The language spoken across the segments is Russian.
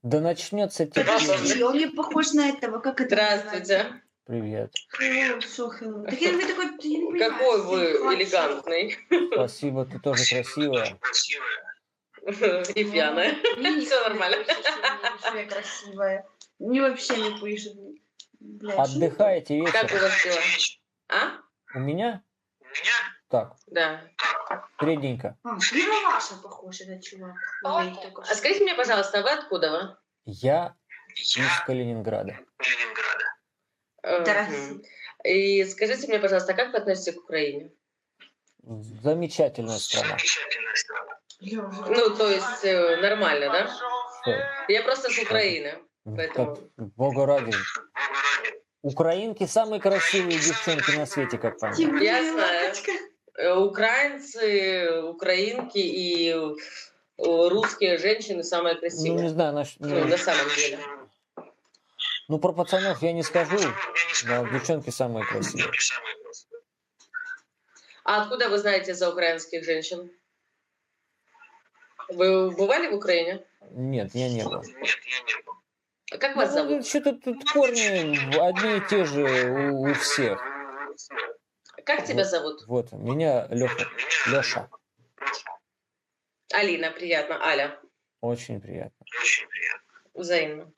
Да начнется Подожди, терпение. он мне похож на этого, как это называется? Здравствуйте. Привет. Hello, so hello. Так вы такой, я не понимаю, Какой вы хорошо. элегантный. Спасибо, ты тоже красивая. И пьяная. Мне Все никто не нормально. пишет, что я красивая. Мне вообще не пишет. Блядь, Отдыхаете Как у вечером? вас дела? А? У меня? Так, Да. средненько. ты на Ваша похож, этот чувак. Говорит только А что. скажите мне, пожалуйста, вы откуда вы? Я из Калининграда. Мгм. И скажите мне, пожалуйста, как вы относитесь к Украине? Замечательная страна. Я уже- Ну, то есть нормально, да? Что? Я просто с Украины, Как, поэтому... Бога ради. Украинки самые красивые девчонки на свете, как по мне. Тимур, Я ты знаю. лапочка. Украинцы, украинки и русские женщины самые Ну, красивые. не знаю, Ну, на самом деле. ну, про пацанов я не скажу, но девчонки самые красивые. А откуда вы знаете за украинских женщин? Вы бывали в Украине? Нет, я не был. А как вас зовут? Что-то тут корни одни и те же у всех. Как тебя зовут? Вот, меня Леша. Алина, приятно. Аля. Очень приятно. Взаимно.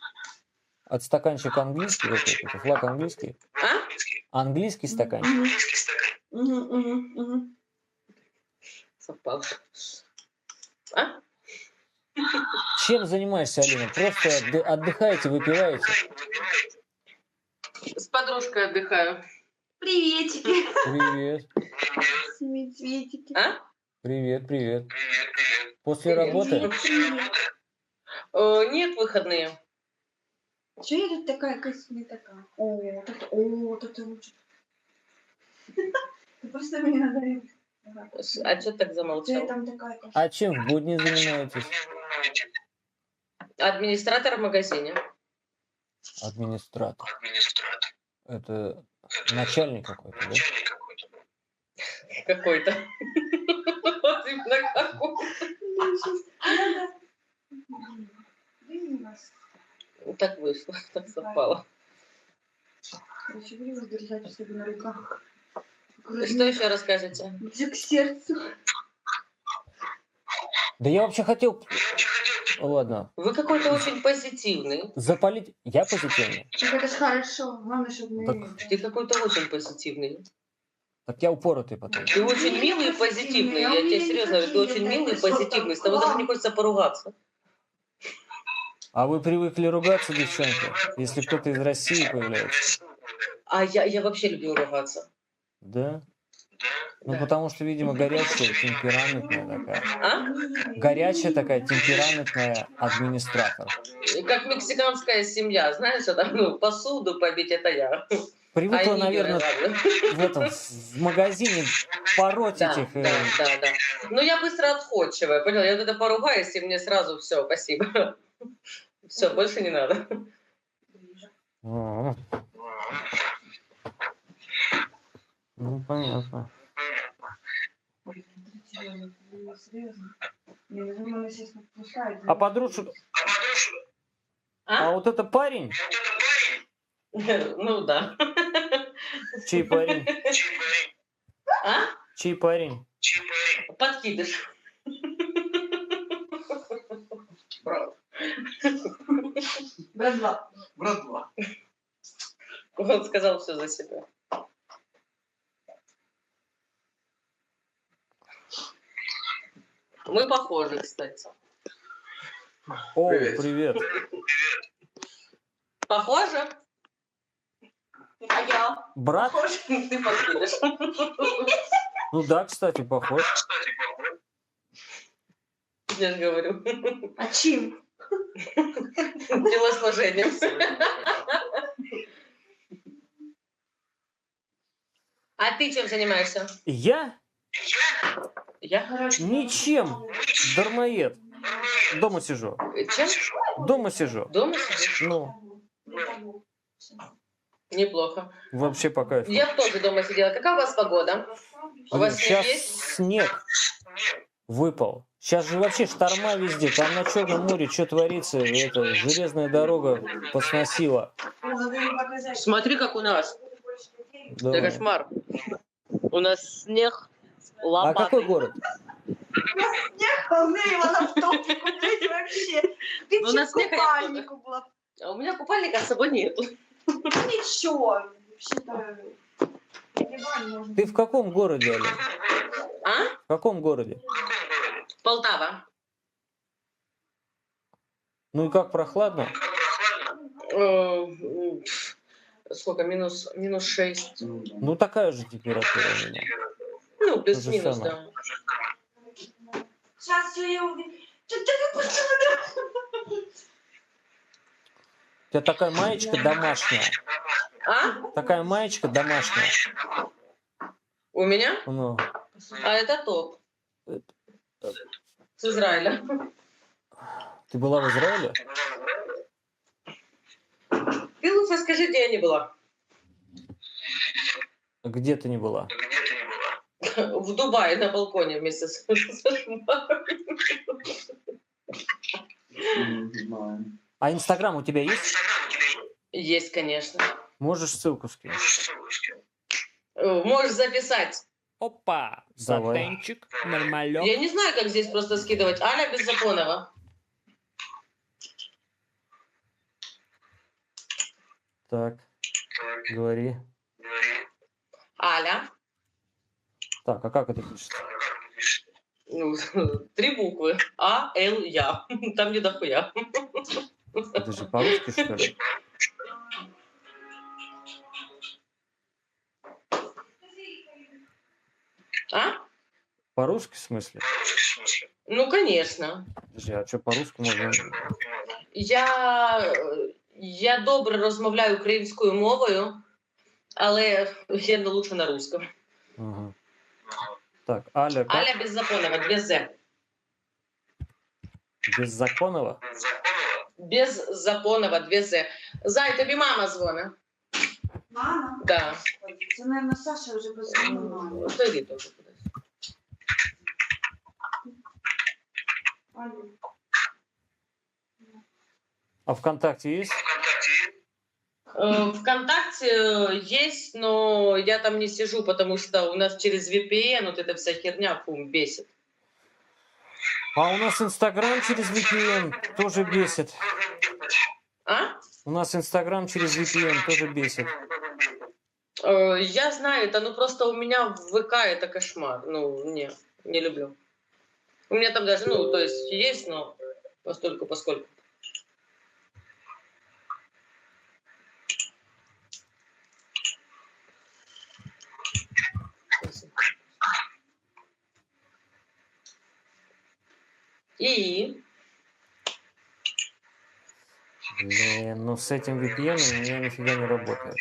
От стаканчика английский, это флаг английский. А? Английский стаканчик. Совпало. А? Чем занимаешься, Алина? Просто отдыхаете, выпиваете? С подружкой отдыхаю. Приветики. Привет. Семицветики. А? Привет, привет. После Привет. работы? Привет. Нет, выходные. Что я тут такая не такая? О, это лучше. Ты просто мне надо. А что так Ты замолчал? там такая. А чем в будни занимаетесь? Администратор в магазине. Администратор. Это начальник какой-то, да? Какой-то. Вот именно какой. Так вышло, так совпало. Короче, буду держать у себя на руках. Что еще расскажете? Ближе к сердцу. Да я вообще хотел... Ладно. Вы какой-то очень позитивный. Запалить... Я позитивный. Так это ж хорошо. Главное, чтобы мы... Ты какой-то очень позитивный. Так я упоротый потом. Ты очень милый и позитивный. Я тебе серьезно говорю, ты очень милый и позитивный. С тобой даже не хочется поругаться. А вы привыкли ругаться, девчонки, если кто-то из России появляется? А я вообще люблю ругаться. Да? Ну, Да. потому что, видимо, горячая, темпераментная такая. А? Горячая такая, темпераментная администратор. Как мексиканская семья, знаешь, это, ну, посуду побить, это я. Привыкла, Они наверное, ладно. в магазине пороть Да, этих... да. Ну, я быстро отходчивая, понял? Я вот это поругаюсь, и мне сразу все, спасибо. Все, больше не надо. Ну, понятно. А подружка... А А? вот это парень? Ну, да. Чей парень? А? Чей парень? Подкидыш. Братва. Он сказал все за себя. Мы похожи, кстати. О, Привет. привет. Похоже? А я? Брат? Ты подкидыш. Ну да, кстати, похож. Я же говорю. А чем? Телосложением. А ты чем занимаешься? Я? Я? Ничем. Дармоед. Дома сижу. Чем? Дома сижу. Дома сидишь? Ну, Неплохо. вообще по кайфу. Я бы тоже дома сидела. Какая у вас погода? У вас снег Сейчас есть? снег. выпал. Сейчас же вообще шторма везде. Там на Черном море что творится? Это железная дорога посносила. Смотри, как у нас. Это Давай. кошмар. У нас снег А лопатый. какой город? Волны его на втопку, блядь, вообще. Ты Ну, на че снег, а я купальнику была? А у меня купальника с собой нету. Ничего. Вообще-то... Ебать можно. Ты в каком городе, Аля? А? В каком городе? Полтава. Ну и как, прохладно? Сколько? Минус 6. Ну такая же температура у меня. Ну, То плюс-минус, же самое. да. Сейчас все я увижу. Что ты выпустила? У тебя такая маечка домашняя. А? Такая маечка домашняя. У меня? Ну, А это топ. С Израиля. ты была в Израиле? Ты лучше скажи, где я не была. Где ты не была? В Дубае на балконе вместе с А Инстаграм у тебя есть? Есть, конечно. Можешь ссылку скинуть? Можешь записать. Опа, Давай. сатенчик, нормалек. Я не знаю, как здесь просто скидывать. Аля Беззаконова. Так, говори. Аля. Так, а как это пишется? Ну, 3 буквы. А, Л, Я. Там не дохуя. Это же по-русски, что ли? А? По-русски, в смысле? Ну, конечно. Подожди, а что по-русски можно? Я добре розмовляю українською мовою, але я лучше на русском. Ага. Так, Аля, как? Аля Беззаконова, 2 З. Беззаконова? Беззаконова, 2 З. Зай, тобі мама дзвонить. Мама? Да. Це, наверное, Саша вже позвонила мамі. То йди теж кудись. Алло. А ВКонтакте есть? ВКонтакте есть, но я там не сижу, потому что у нас через VPN вот эта вся херня, бесит. А у нас Инстаграм через VPN тоже бесит. А? У нас Инстаграм через VPN тоже бесит. Я знаю это, но просто у меня в ВК это кошмар. Ну, не люблю. У меня там даже, ну, то есть, но постольку, поскольку. И Блин, ну с этим VPN у меня нифига не работает.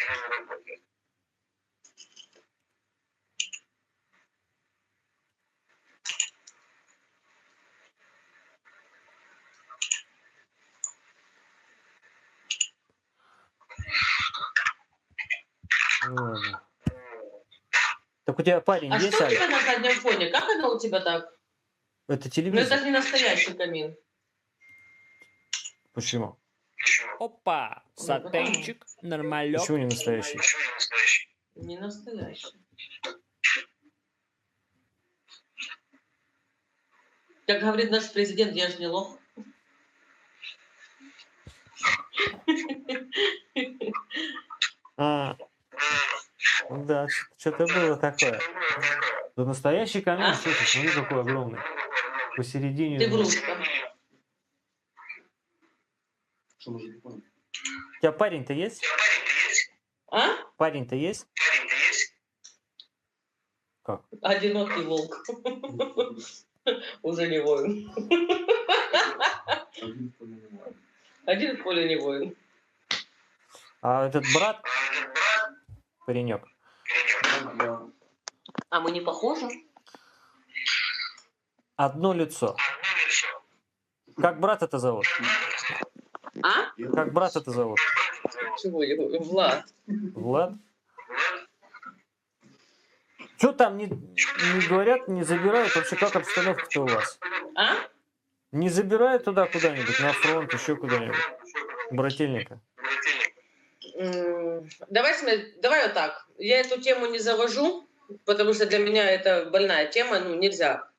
Ладно. Так у тебя парень а есть, что у тебя Аля? на заднем фоне? Как оно у тебя так? Это Ну, телевизор. это же не настоящий камин. Почему? Опа, сатенчик, нормалек. Почему не настоящий? Не настоящий. Как говорит наш президент, я же не лох. А, да, что-то было такое. Да настоящий камин, А? слушай, смотри, какой огромный. Посередине. Ты у него. врушка. У тебя парень-то есть? А? Парень-то есть? Как? Одинокий волк. Уже не воин. Один в поле не воин. А этот брат, паренек, А мы не похожи? одно лицо. Как брат это зовут? А? Как брат это зовут? Чего его? Влад. Влад? Что там не говорят, не забирают? Вообще, как обстановка-то у вас? А? Не забирают туда куда-нибудь, на фронт, еще куда-нибудь? Брательника. Давай вот так. Я эту тему не завожу, потому что для меня это больная тема, ну, нельзя.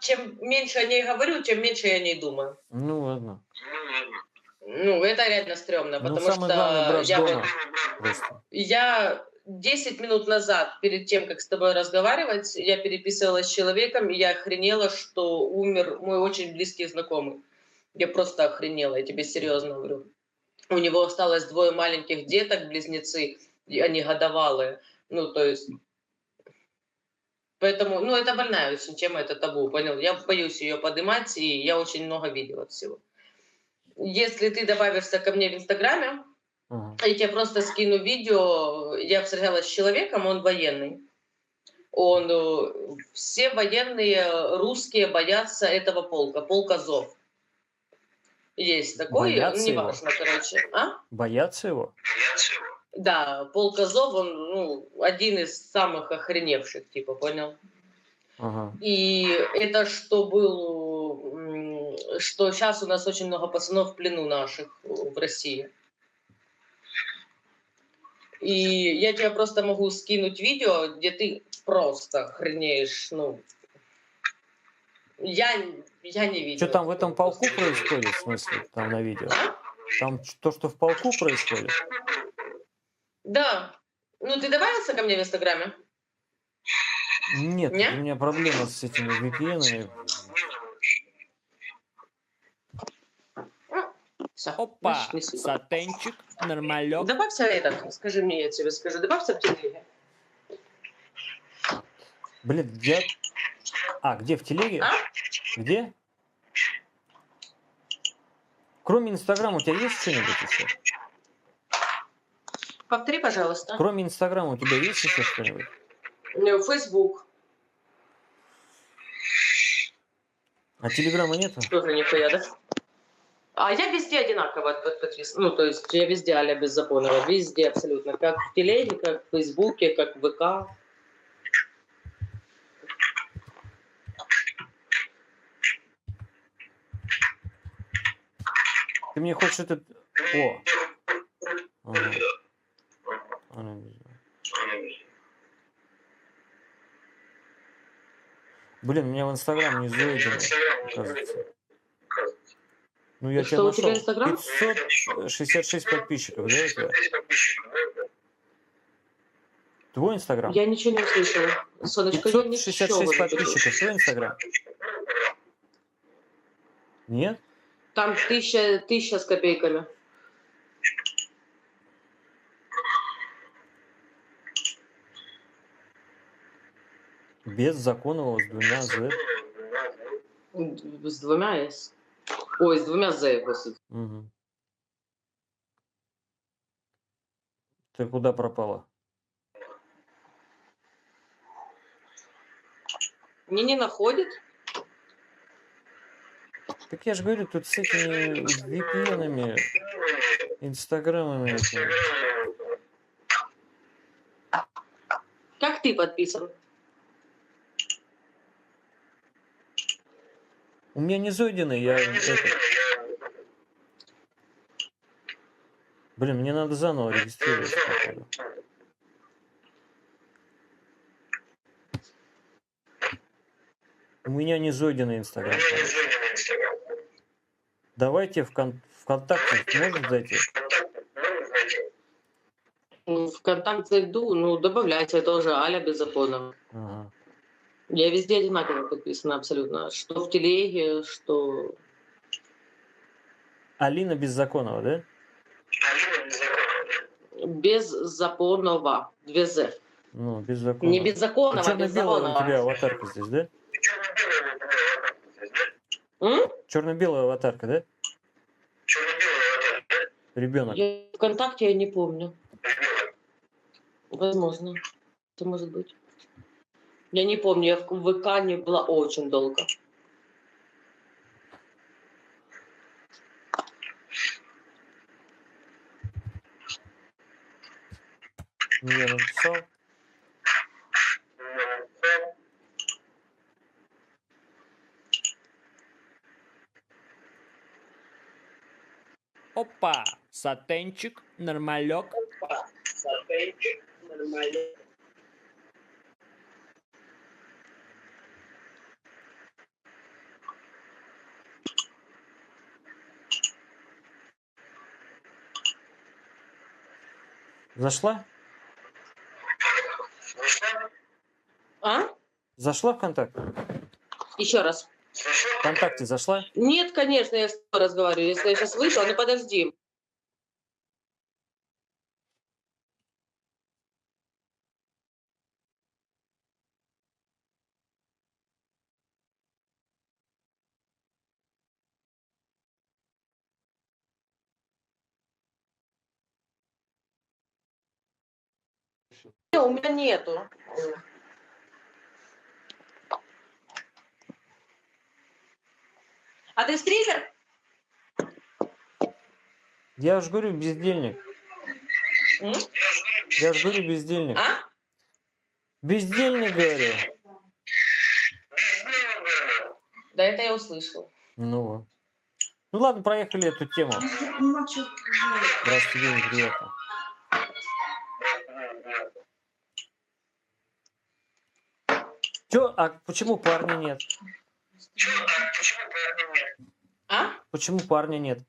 Чем меньше о ней говорю, тем меньше я о ней думаю. Ну, ладно. Ну, это реально стрёмно, Ну, потому самое главное, что брат я дома. вот... Просто. Я 10 минут назад, перед тем, как с тобой разговаривать, я переписывалась с человеком, и я охренела, что умер мой очень близкий знакомый. Я просто охренела, я тебе серьезно говорю. У него осталось 2 маленьких деток, близнецы, и они годовалые. Ну, то есть... Поэтому, ну, это больная очень тема, это табу, понял? Я боюсь ее поднимать, и я очень много видела всего. Если ты добавишься ко мне в Инстаграме, Ага. я тебе просто скину видео. Я встречалась с человеком, он военный. Все военные русские боятся этого полка, полк Азов. Есть такой, Боятся его? неважно, короче. А? Боятся его? Да, полк Азов, он один из самых охреневших, типа, понял? Ага. И это что сейчас у нас очень много пацанов в плену наших в России. И я тебе просто могу скинуть видео, где ты просто охренеешь, ну... Я не видела. Что там в этом такого полку просто. происходит, в смысле, там на видео? А? Там то, что в полку происходит? Да. Ну, ты добавился ко мне в Инстаграме? Нет, Не? у меня проблема с этими VPN-ами. Всё, Опа, значит, не суть. сатенчик, нормалек. Добавься этот, скажи мне, я тебе скажу, добавься в телеге. Блин, я... А, где, в телеге? А? Где? Кроме Инстаграма у тебя есть что-нибудь еще? Повтори, пожалуйста. Кроме Инстаграма у тебя есть еще что-нибудь? Фейсбук. А Телеграма нету? Тоже нихуя, да? А я везде одинаково подписана. Ну, то есть я везде Аля Беззаконова. Везде абсолютно. Как в телеге, как в Фейсбуке, как в ВК. Ты мне хочешь этот... О! Ага. Блин, у меня в Инстаграм не зайдено, кажется. Ну, я тебя Что у тебя нашел. Инстаграм? 566 подписчиков, да, у тебя? Твой Инстаграм? Я ничего не услышала. Сонечка, я ничего 566 не подписчиков. Твой Инстаграм? Нет? Там 1000 с копейками. Без Законова с 2 Z. С 2 S. Ой, с 2 Z, господи. Угу. Ты куда пропала? Мне не находит? Так я же говорю, тут с этими VPN-ами, инстаграмами этими. Как ты подписан? У меня не зайдено, я это... Блин, мне надо заново регистрироваться, походу. У меня не зайдено Инстаграм. Давайте ВКонтакте может зайти? ВКонтакт зайду, ну, добавляйте, это уже Аля Беззаконова. Ага. Я везде одинаково подписана абсолютно. Что в телеге, что... Алина Беззаконова, да? Беззаконова. 2 Z. Ну, Беззаконова. Не Беззаконова, Черно-белая у тебя Беззаконова. аватарка здесь, да? М? Черно-белая аватарка, да? Ребенок. Я ВКонтакте я не помню. Возможно. Это может быть. Я не помню, я в ВК не была очень долго. Ну, я написал. Сатенчик, нормалек. Зашла? А? Зашла ВКонтакте? Еще раз. ВКонтакте зашла? Нет, конечно, я с тобой разговариваю. Если я сейчас вышла, ну подожди. Не, у меня нету. А ты стример? Я же говорю, бездельник. М? Я же говорю, бездельник. А? Бездельник, говорю. Да, это я услышала. Ну вот. Ну ладно, проехали эту тему. Ну, чё, Раз тебе неприятно. Чё, а почему парня нет? А? Почему парня нет?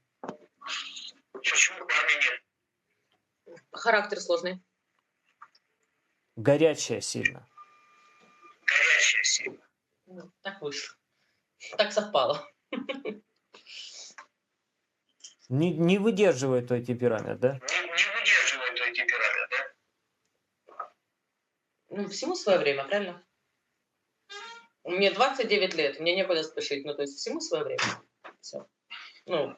Характер сложный. Горячая сильно. Ну, так вышло. Так совпало. Не выдерживает твой темперамент, да? Ну, всему свое время, правильно? Мне 29 лет, мне некуда спешить. Ну, то есть всему свое время. Все. Ну,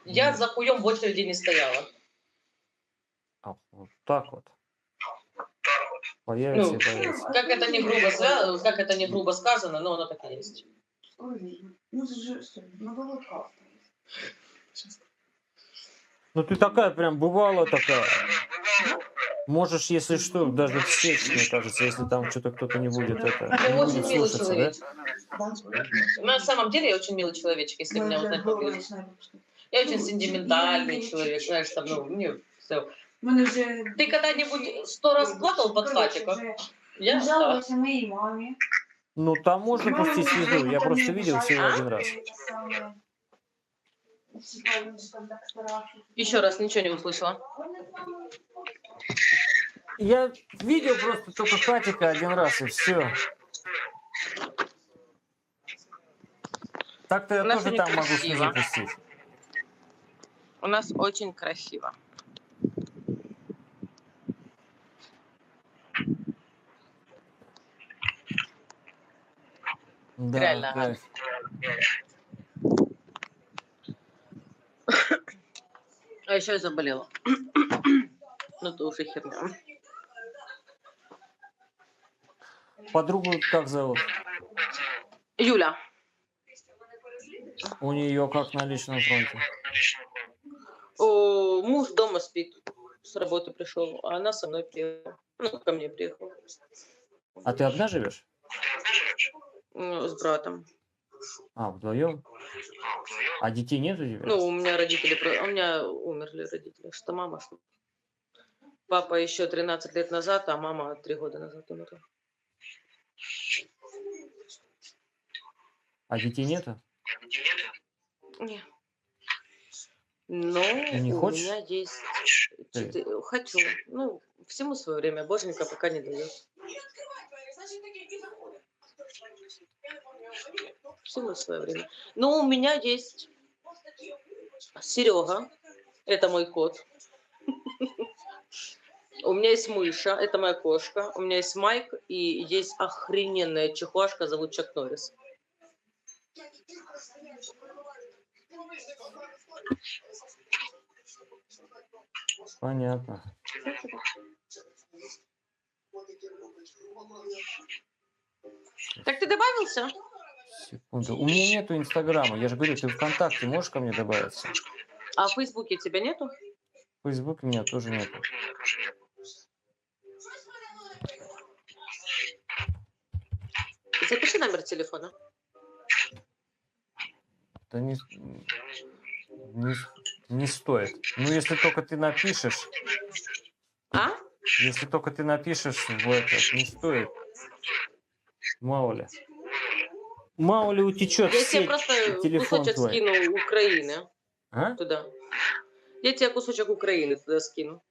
я за хуем в очереди не стояла. А, вот так вот. Появится Ну, и появится. как это не грубо сказано, но оно так и есть. ну, что, ну, было как. Ну ты такая прям бывала такая. Можешь, если что, даже всечь, мне кажется, если там что-то кто-то не будет это. Ты Не очень будет милый слушаться, да? человечек. На самом деле я очень милый человечек, если меня узнать поближе. Я очень сентиментальный человек, знаешь, там, ну, мне все. Ты когда-нибудь 100 раз плакал под хатиком? Я? Да. Жаловалася моей маме. Ну там можно пустить слезу. Я просто видел всего один раз. Еще раз ничего не услышала. Я видел просто только хатика один раз и все. Так-то я У нас тоже сегодня там могу красиво. слезу пустить. У нас очень красиво. Да, Реально, кайф. А еще я заболела. Ну, это уже херня. Подругу как зовут? Юля. У нее как на личном фронте? О, муж дома спит. С работы пришел, а она со мной приехала. Ну, ко мне приехала. А ты одна живешь? С братом. А, вдвоем? А детей нет у тебя? Ну, у меня умерли родители. Что мама, что папа еще 13 лет назад, а мама 3 года назад умерла. А детей нету? Нет. Но Не у хочешь? меня есть... Ты? Хочу. Ну, всему свое время. Боженька пока не дает. Всему свое время. Но у меня есть Серега. Это мой кот. У меня есть Мыша. Это моя кошка. У меня есть Майк. И есть охрененная чихуашка, зовут Чак Норрис. Понятно. Так ты добавился? Секунду. У меня нету Инстаграма. Я же говорю, ты ВКонтакте можешь ко мне добавиться? А в Фейсбуке тебя нету? В Фейсбуке меня тоже нету. Запиши номер телефона. Да Не стоит. Ну, если только ты напишешь, А? если только ты напишешь в этот, не стоит. Мало ли. Мало ли утечет Я в тебе сеть просто телефон кусочек твой. скину Украины А? туда. Я тебе кусочек Украины туда скину.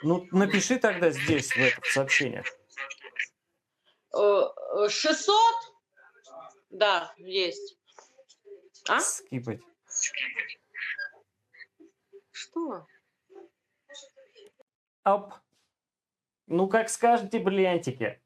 Ну, напиши тогда здесь, в сообщениях. 600? Да, есть. А? Скипать. Что? Оп. Ну, как скажете, бриллиантики.